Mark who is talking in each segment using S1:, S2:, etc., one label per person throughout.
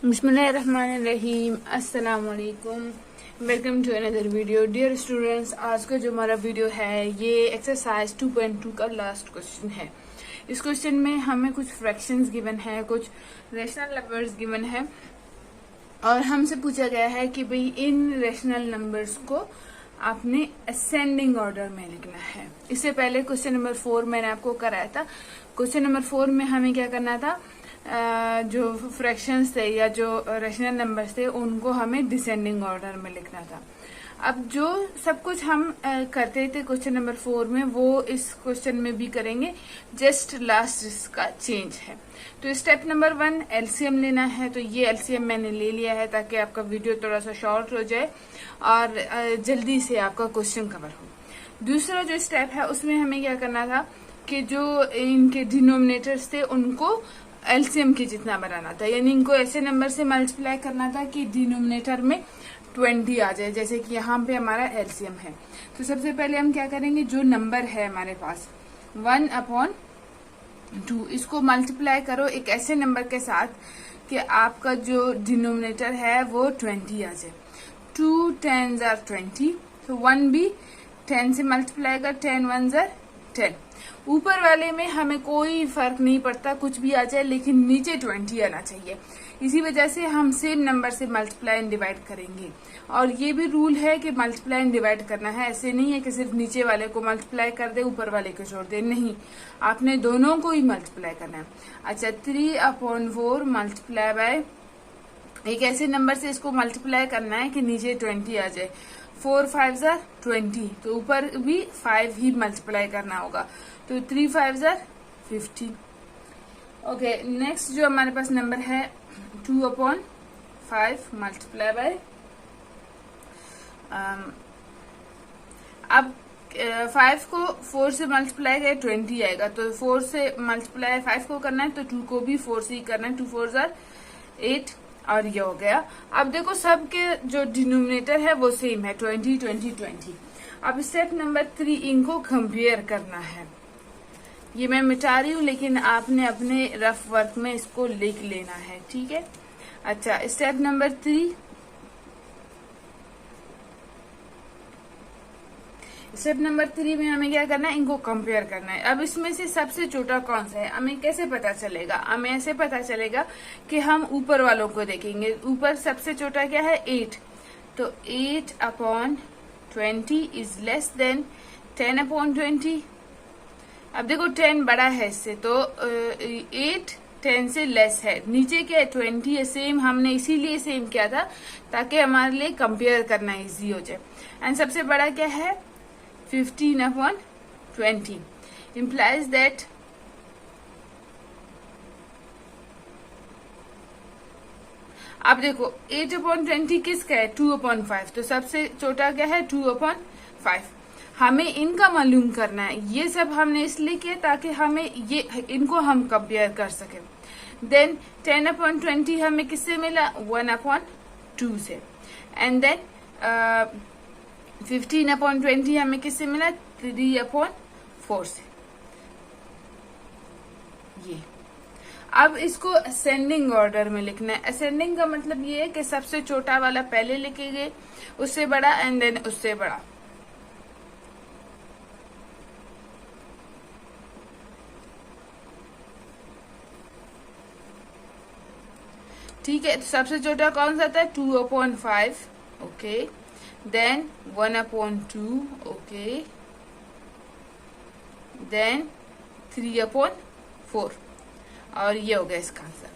S1: बिस्मिल्लाहिर्रहमानिर्रहीम। अस्सलाम वालेकुम। Welcome to another video. Dear students, आज का जो हमारा वीडियो है ये एक्सरसाइज 2.2 का लास्ट क्वेश्चन है। इस क्वेश्चन में हमें कुछ फ्रैक्शंस गिवन है, कुछ रेशनल नंबर्स गिवन है और हमसे पूछा गया है कि भाई इन रेशनल नंबर्स को आपने असेंडिंग ऑर्डर में लिखना है। इससे पहले क्वेश्चन नंबर 4 मैंने आपको कराया था। क्वेश्चन नंबर 4 में हमें क्या करना था, जो फ्रैक्शंस थे या जो रेशनल नंबर्स थे उनको हमें डिसेंडिंग ऑर्डर में लिखना था। अब जो सब कुछ हम करते थे क्वेश्चन नंबर 4 में वो इस क्वेश्चन में भी करेंगे, जस्ट लास्ट इसका चेंज है। तो स्टेप नंबर 1 एलसीएम लेना है। तो ये एलसीएम मैंने ले लिया है ताकि आपका वीडियो थोड़ा सा शॉर्ट हो जाए और जल्दी से आपका क्वेश्चन कवर हो। दूसरा जो स्टेप है उसमें हमें क्या करना था कि जो इनके डिनोमिनेटर्स थे उनको एलसीएम के जितना बनाना था, यानी इनको ऐसे नंबर से मल्टीप्लाई करना था कि डिनोमिनेटर में 20 आ जाए, जैसे कि यहाँ पे हमारा एलसीएम है। तो सबसे पहले हम क्या करेंगे, जो नंबर है हमारे पास 1/2, इसको मल्टीप्लाई करो एक ऐसे नंबर के साथ कि आपका जो डिनोमिनेटर है वो 20 आ जाए। 2 10s are 20, तो 1 भी 10 से मल्टीप्लाई कर, 10 1s are 10। ऊपर वाले में हमें कोई फर्क नहीं पड़ता, कुछ भी आ जाए, लेकिन नीचे 20 आना चाहिए। इसी वजह से हम सेम नंबर से मल्टीप्लाई एंड डिवाइड करेंगे। और ये भी रूल है कि मल्टीप्लाई एंड डिवाइड करना है, ऐसे नहीं है कि सिर्फ नीचे वाले को मल्टीप्लाई कर दे ऊपर वाले को छोड़ दे, नहीं, आपने दोनों को ही मल्टीप्लाई करना है। अच्छा, 3/4 मल्टीप्लाई बाय, एक ऐसे नंबर से इसको मल्टीप्लाई करना है कि नीचे 20 आ जाए। 4 5s are 20, तो ऊपर भी 5 ही मल्टीप्लाई करना होगा, तो 3 5s are 50। ओके, नेक्स्ट जो हमारे पास नंबर है 2/5 मल्टीप्लाई बाय, अब 5 को 4 से मल्टीप्लाई करें 20 आएगा, तो 4 से मल्टीप्लाई 5 को करना है तो 2 को भी 4 से ही करना है। 2 4s are 8 और ये हो गया। अब देखो सबके जो डिनोमिनेटर है वो सेम है, 20 20 20। अब स्टेप नंबर 3 इनको कंपेयर करना है। ये मैं मिटा रही हूँ लेकिन आपने अपने रफ वर्क में इसको लिख लेना है, ठीक है। अच्छा, स्टेप नंबर 3, स्टेप नंबर 3 में हमें क्या करना है, इनको कंपेयर करना है। अब इसमें से सबसे छोटा कौन सा है हमें कैसे पता चलेगा, हमें ऐसे पता चलेगा कि हम ऊपर वालों को देखेंगे। ऊपर सबसे छोटा क्या है, 8, तो 8/20 इज लेस देन 10/20। अब देखो 10 बड़ा है इससे, तो 8 10 से लेस है, नीचे क्या है 20 है, सेम, हमने इसीलिए सेम किया था ताकि हमारे लिए कंपेयर करना इजी हो जाए। एंड सबसे बड़ा क्या है 15/20 implies that अब देखो 8/20 किसका है, 2/5, तो सबसे छोटा क्या है 2/5। हमें इनका मालूम करना है, ये सब हमने इसलिए किया ताकि हमें ये इनको हम कंपेयर कर सके। देन 10/20 हमें किससे मिला, 1/2 से। एंड देन 15/20 हमें किससे मिला, 3/4 से। ये अब इसको असेंडिंग ऑर्डर में लिखना है। असेंडिंग का मतलब ये है कि सबसे छोटा वाला पहले लिखेंगे, उससे बड़ा एंड देन उससे बड़ा। ठीक है, तो सबसे छोटा कौन सा था, 2/5, ओके। Then 1/2, okay. देन 3/4 और ये हो गया इसका आंसर।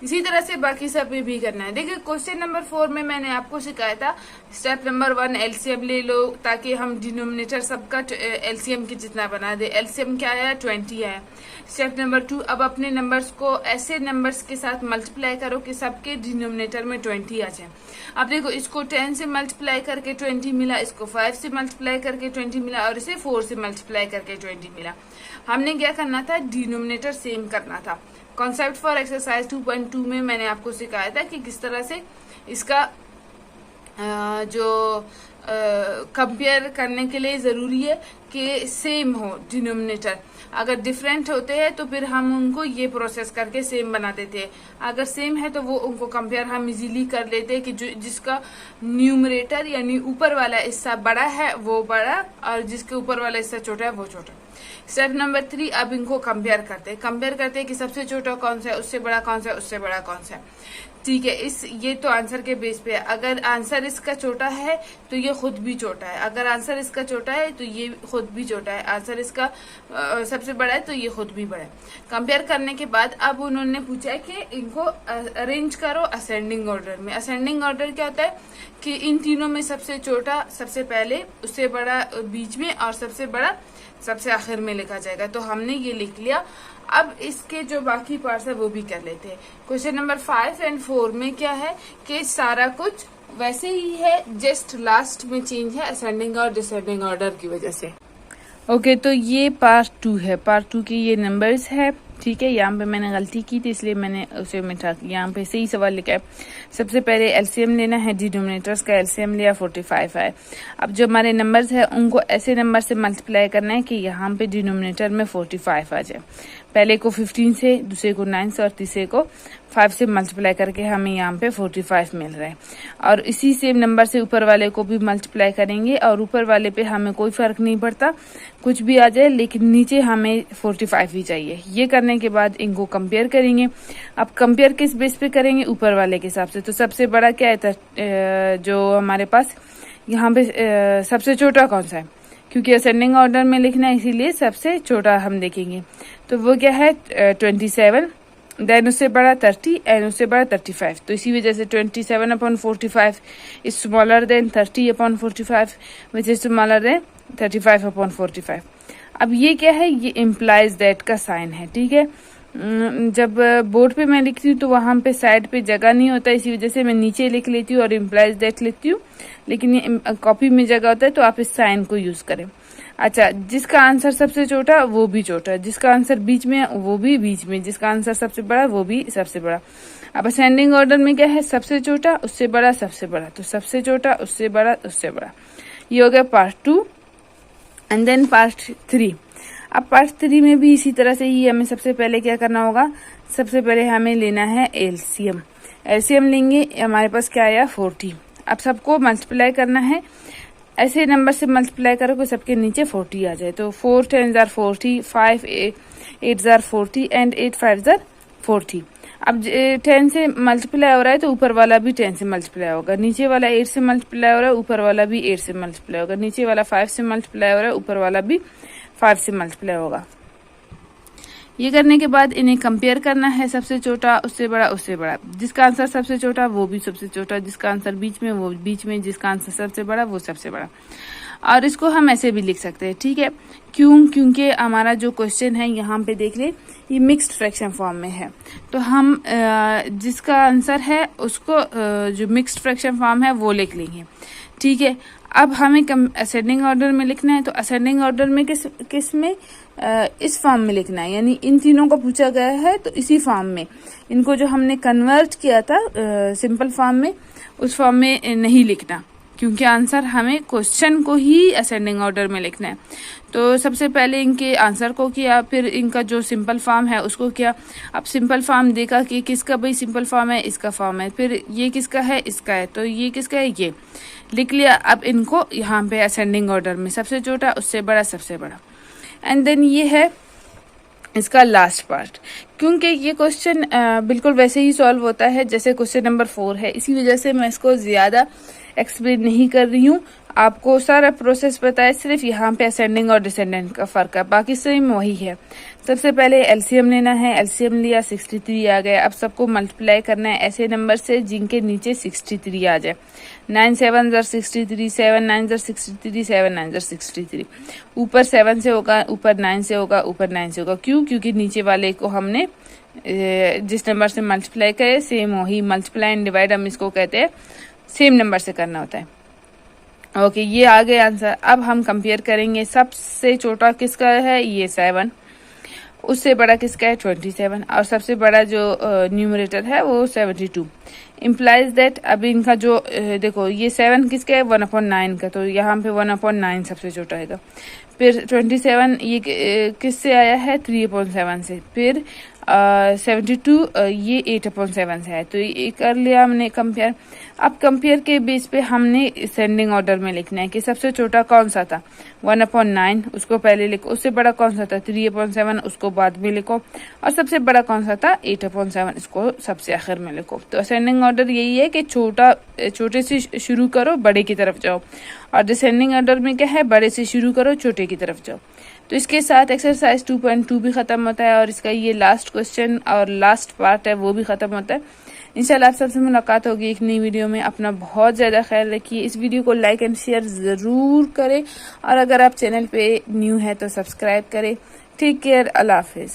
S1: इसी तरह से बाकी सब भी करना है। देखिए क्वेश्चन नंबर 4 में मैंने आपको सिखाया था स्टेप नंबर 1 एलसीएम ले लो ताकि हम डिनोमिनेटर सबका एलसीएम की जितना बना दे। एलसीएम क्या है, 20 है। स्टेप नंबर 2, अब अपने नंबर्स को ऐसे नंबर्स के साथ मल्टीप्लाई करो कि सबके डिनोमिनेटर में 20 आ जाए। अब देखो इसको 10 से मल्टीप्लाई करके 20 मिला, इसको 5 से मल्टीप्लाई करके 20 मिला और इसे 4 से मल्टीप्लाई करके 20 मिला। हमने क्या करना था, डिनोमिनेटर सेम करना था। कॉन्सेप्ट फॉर एक्सरसाइज 2.2 में मैंने आपको सिखाया था कि किस तरह से इसका जो कंपेयर करने के लिए जरूरी है कि सेम हो डिनोमिनेटर। अगर डिफरेंट होते हैं तो फिर हम उनको ये प्रोसेस करके सेम बना देते हैं। अगर सेम है तो वो उनको कंपेयर हम इजीली कर लेते हैं कि जिसका न्यूमरेटर यानी ऊपर वाला हिस्सा बड़ा है वो बड़ा और जिसके ऊपर वाला हिस्सा छोटा है वो छोटा। स्टेप नंबर 3, अब इनको कंपेयर करते हैं कि सबसे छोटा कौन सा है, उससे बड़ा कौन सा है, उससे बड़ा कौन सा है। ठीक है, ये तो आंसर के बेस पे है। अगर आंसर इसका छोटा है तो ये खुद भी छोटा है, अगर आंसर इसका छोटा है तो ये खुद भी छोटा है, आंसर इसका सबसे बड़ा है तो ये खुद भी बड़ा है। कंपेयर करने के बाद अब उन्होंने पूछा है कि इनको अरेंज करो असेंडिंग ऑर्डर में। असेंडिंग ऑर्डर क्या होता है कि इन तीनों में सबसे छोटा सबसे पहले, उससे बड़ा बीच में और सबसे बड़ा सबसे आखिर में लिखा जाएगा। तो हमने ये लिख लिया। अब इसके जो बाकी पार्ट्स है वो भी कर लेते हैं। क्वेश्चन नंबर 5 और 4 में क्या है कि सारा कुछ वैसे ही है, जस्ट लास्ट में चेंज है असेंडिंग और डिसेंडिंग ऑर्डर की वजह से। ओके, तो ये पार्ट 2 है। पार्ट 2 के ये नंबर्स है। ठीक है, यहाँ पे मैंने गलती की थी इसलिए मैंने उसे मिटा, यहाँ पे सही सवाल लिखा है। सबसे पहले एलसीएम लेना है, डिनोमिनेटर्स का एलसीएम लिया 45 है। अब जो हमारे नंबर्स है उनको ऐसे नंबर से मल्टीप्लाई करना है कि यहाँ पे डिनोमिनेटर में 45 आ जाए। पहले को 15 से, दूसरे को 9 से और तीसरे को 5 से मल्टीप्लाई करके हमें यहाँ पे 45 मिल रहा है। और इसी सेम नंबर से ऊपर वाले को भी मल्टीप्लाई करेंगे और ऊपर वाले पे हमें कोई फर्क नहीं पड़ता, कुछ भी आ जाए, लेकिन नीचे हमें 45 ही चाहिए। ये करने के बाद इनको कंपेयर करेंगे। अब कंपेयर किस बेस पे करेंगे? ऊपर वाले के हिसाब से। तो सबसे बड़ा क्या है जो हमारे पास यहाँ पे सबसे छोटा कौन सा है, क्योंकि असेंडिंग ऑर्डर में लिखना है इसीलिए सबसे छोटा हम देखेंगे। तो वो क्या है 27, देन उससे बड़ा 30 एंड उससे बड़ा 35। तो इसी वजह से 27/45 is smaller than 30/45 which is smaller than 35/45। अब ये क्या है? ये इम्प्लाइज दैट का साइन है। ठीक है, जब बोर्ड पे मैं लिखती हूँ तो वहां पे साइड पे जगह नहीं होता, इसी वजह से मैं नीचे लिख लेती हूँ और इम्प्लाइज दैट लिखती हूँ, लेकिन ये कॉपी में जगह होता है तो आप इस साइन को यूज करें। अच्छा, जिसका आंसर सबसे छोटा वो भी छोटा, जिसका आंसर बीच में वो भी बीच में, जिसका आंसर सबसे बड़ा वो भी सबसे बड़ा। अब असेंडिंग ऑर्डर में क्या है? सबसे छोटा उससे बड़ा सबसे बड़ा, तो सबसे छोटा उससे बड़ा उससे बड़ा। ये हो गया पार्ट 2 एंड देन पार्ट 3। अब पार्ट 3 में भी इसी तरह से ही हमें सबसे पहले क्या करना होगा? सबसे पहले हमें लेना है एलसीएम। एलसीएम लेंगे, हमारे पास क्या आया 40। अब सबको मल्टीप्लाई करना है, ऐसे नंबर से मल्टीप्लाई करो कि सबके नीचे 40 आ जाए। तो 4 10s are 40, 5 8s are 40 and 8 5s are 40। अब 10 से मल्टीप्लाई हो रहा है तो ऊपर वाला भी 10 से मल्टीप्लाई होगा, नीचे वाला 8 से मल्टीप्लाई हो रहा है, ऊपर वाला भी 8 से मल्टीप्लाई होगा, नीचे वाला 5 से मल्टीप्लाई हो रहा है, ऊपर वाला भी 5 से मल्टीप्लाई होगा। ये करने के बाद इन्हें कंपेयर करना है, सबसे छोटा उससे बड़ा उससे बड़ा, जिसका आंसर सबसे छोटा वो भी सबसे छोटा, जिसका आंसर बीच में वो बीच में, जिसका आंसर सबसे बड़ा वो सबसे बड़ा। और इसको हम ऐसे भी लिख सकते हैं। ठीक है, क्यों? क्योंकि हमारा जो क्वेश्चन है यहाँ पे देख ले, ये मिक्स्ड फ्रैक्शन फॉर्म में है, तो हम जिसका आंसर है उसको जो मिक्स्ड फ्रैक्शन फॉर्म है वो लिख लेंगे। ठीक है, अब हमें असेंडिंग ऑर्डर में लिखना है, तो असेंडिंग ऑर्डर में किस में इस फॉर्म में लिखना है, यानी इन तीनों को पूछा गया है तो इसी फॉर्म में, इनको जो हमने कन्वर्ट किया था सिंपल फॉर्म में, उस फॉर्म में नहीं लिखना, क्योंकि आंसर हमें क्वेश्चन को ही असेंडिंग ऑर्डर में लिखना है। तो सबसे पहले इनके आंसर को किया, फिर इनका जो सिंपल फॉर्म है उसको किया। अब सिंपल फॉर्म देखा कि किसका भाई सिंपल फॉर्म है, इसका फॉर्म है, फिर ये किसका है, इसका है, तो ये किसका है, ये लिख लिया। अब इनको यहाँ पे असेंडिंग ऑर्डर में सबसे छोटा उससे बड़ा सबसे बड़ा, एंड देन ये है इसका लास्ट पार्ट। क्योंकि ये क्वेश्चन बिल्कुल वैसे ही सॉल्व होता है जैसे क्वेश्चन नंबर 4 है, इसी वजह से मैं इसको ज्यादा एक्सप्लेन नहीं कर रही हूँ, आपको सारा प्रोसेस पता है, सिर्फ यहाँ पे असेंडिंग और डिसेंडेंट का फर्क है, बाकी सेम वही है। सबसे पहले एलसीएम लेना है, एलसीएम लिया 63 आ गया। अब सबको मल्टीप्लाई करना है ऐसे नंबर से जिनके नीचे 63 आ जाए। 9 7s are 63, 7 9s are 63, 7 9s are 63। ऊपर 7 से होगा, ऊपर 9 से होगा, ऊपर 9 से होगा। क्यों? क्योंकि नीचे वाले को हमने जिस नंबर से मल्टीप्लाई करे सेम वही मल्टीप्लाई एंड डिवाइड हम इसको कहते हैं, सेम नंबर से करना होता है। ओके, ये आ गए आंसर। अब हम कंपेयर करेंगे, सबसे छोटा किसका है, ये 7, उससे बड़ा किसका है 27, और सबसे बड़ा जो न्यूमरेटर है वो 72। इम्प्लाइज दैट, अभी इनका जो देखो ये 7 किसका है 1/9 का, तो यहाँ पे 1/9 सबसे छोटा है। तो फिर 27 ये किससे आया है 3/7 से। फिर 72 ये 8/7 से है। तो ये कर लिया हमने कंपेयर। अब कंपेयर के बेस पे हमने सेंडिंग ऑर्डर में लिखना है कि सबसे छोटा कौन सा था 1/9, उसको पहले लिखो। उससे बड़ा कौन सा था 3/7, उसको बाद में लिखो। और सबसे बड़ा कौन सा था 8/7, इसको सबसे आखिर में लिखो। तो असेंडिंग ऑर्डर यही है कि छोटे से शुरू करो, बड़े की तरफ जाओ। और डिसेंडिंग ऑर्डर में क्या है, बड़े से शुरू करो, छोटे की तरफ जाओ। तो इसके साथ एक्सरसाइज 2.2 भी खत्म होता है और इसका ये लास्ट क्वेश्चन और लास्ट पार्ट है वो भी खत्म होता है। इंशाल्लाह आप सबसे मुलाकात होगी एक नई वीडियो में। अपना बहुत ज़्यादा ख्याल रखिए। इस वीडियो को लाइक एंड शेयर ज़रूर करें, और अगर आप चैनल पे न्यू है तो सब्सक्राइब करें। टेक केयर, अल्लाह हाफिज़।